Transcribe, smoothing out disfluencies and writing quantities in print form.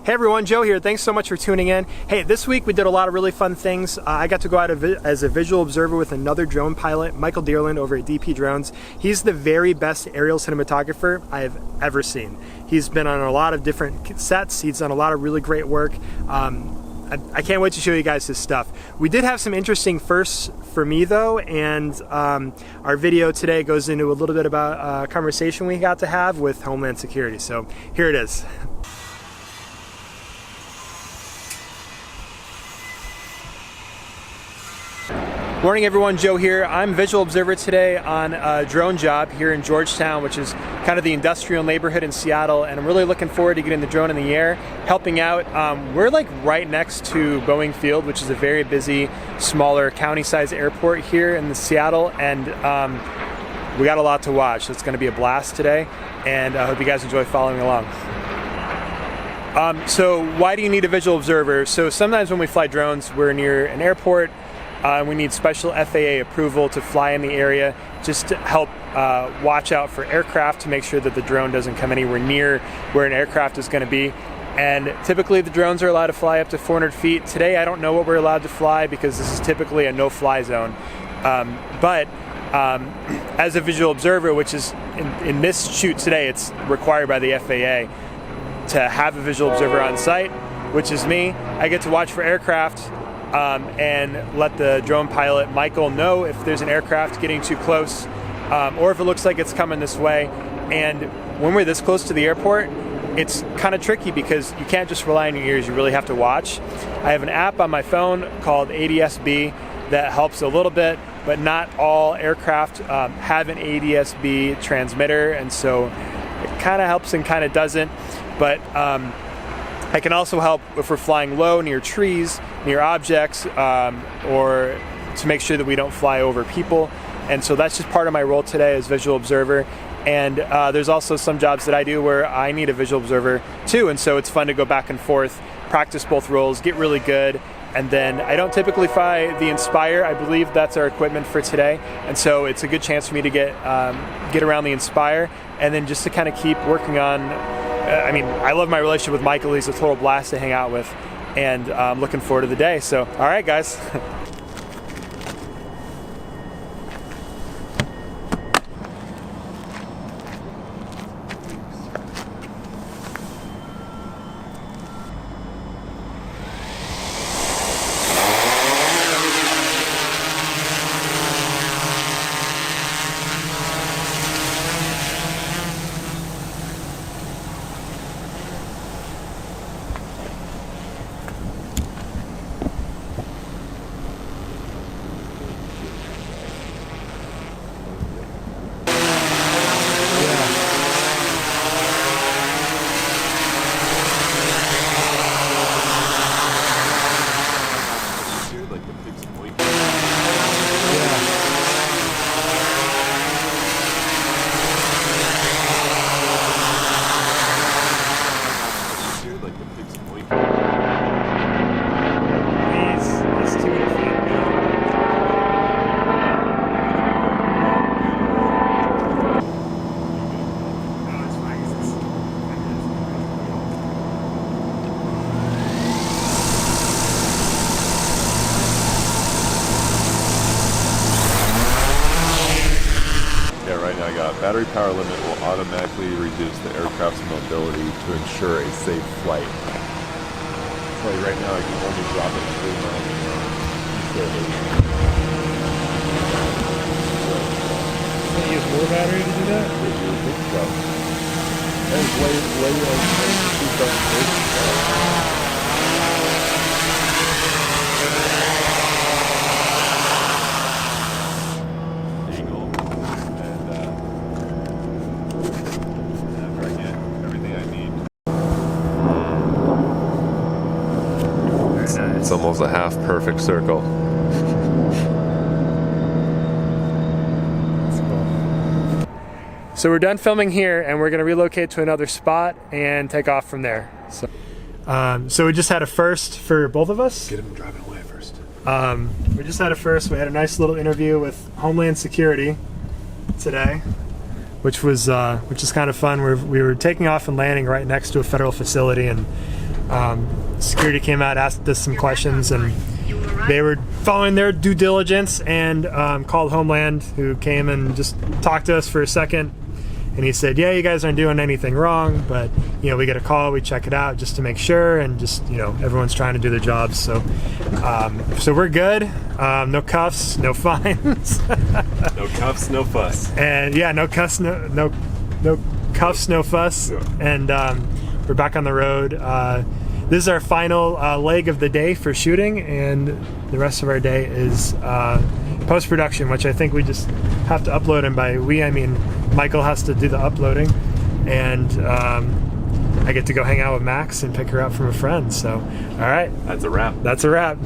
Hey everyone, Joe here. Thanks so much for tuning in. Hey, this week we did a lot of really fun things. I got to go out as a visual observer with another drone pilot, Michael Dearland over at DP Drones. He's the very best aerial cinematographer I have ever seen. He's been on a lot of different sets. He's done a lot of really great work. I can't wait to show you guys his stuff. We did have some interesting firsts for me though, and our video today goes into a little bit about a conversation we got to have with Homeland Security. So here it is. Morning everyone, Joe here. I'm visual observer today on a drone job here in Georgetown, which is kind of the industrial neighborhood in Seattle, and I'm really looking forward to getting the drone in the air, helping out. We're like right next to Boeing Field, which is a very busy, smaller county-sized airport here in Seattle, and we got a lot to watch. So it's going to be a blast today, and I hope you guys enjoy following along. So why do you need a visual observer? So sometimes when we fly drones, we're near an airport. We need special FAA approval to fly in the area, just to help watch out for aircraft to make sure that the drone doesn't come anywhere near where an aircraft is going to be. And typically the drones are allowed to fly up to 400 feet. Today I don't know what we're allowed to fly because this is typically a no-fly zone. But as a visual observer, which is in this shoot today, it's required by the FAA to have a visual observer on site, which is me. I get to watch for aircraft. And let the drone pilot, Michael, know if there's an aircraft getting too close or if it looks like it's coming this way. And when we're this close to the airport, it's kind of tricky because you can't just rely on your ears, you really have to watch. I have an app on my phone called ADS-B that helps a little bit, but not all aircraft have an ADS-B transmitter, and so it kind of helps and kind of doesn't. But I can also help if we're flying low near trees, near objects, or to make sure that we don't fly over people. And so that's just part of my role today as visual observer. And there's also some jobs that I do where I need a visual observer too, and so it's fun to go back and forth, practice both roles, get really good. And then I don't typically fly the Inspire. I believe that's our equipment for today, and so it's a good chance for me to get around the Inspire, and then just to kind of keep working on. I mean, I love my relationship with Michael. He's a total blast to hang out with, and I'm looking forward to the day. So, all right, guys. Battery power limit will automatically reduce the aircraft's mobility to ensure a safe flight. So right now I can only drop it 3 miles an hour. Can you use more battery to do that? I think so. There's way It's almost a half perfect circle. So we're done filming here, and we're going to relocate to another spot and take off from there. So we just had a first for both of us. Get him driving away first. We just had a first. We had a nice little interview with Homeland Security today, which is kind of fun. We were taking off and landing right next to a federal facility, and Security came out, asked us some questions, and they were following their due diligence and called Homeland, who came and just talked to us for a second. And he said, yeah, you guys aren't doing anything wrong, but, you know, we get a call, we check it out just to make sure, and just, you know, everyone's trying to do their jobs. So so we're good. No cuffs, no fines. No cuffs, no fuss. And yeah, no cuffs, no cuffs, no fuss. Yeah. And we're back on the road. This is our final leg of the day for shooting, and the rest of our day is post-production, which I think we just have to upload. And by we, I mean Michael has to do the uploading, and I get to go hang out with Max and pick her up from a friend. So, all right. That's a wrap. That's a wrap.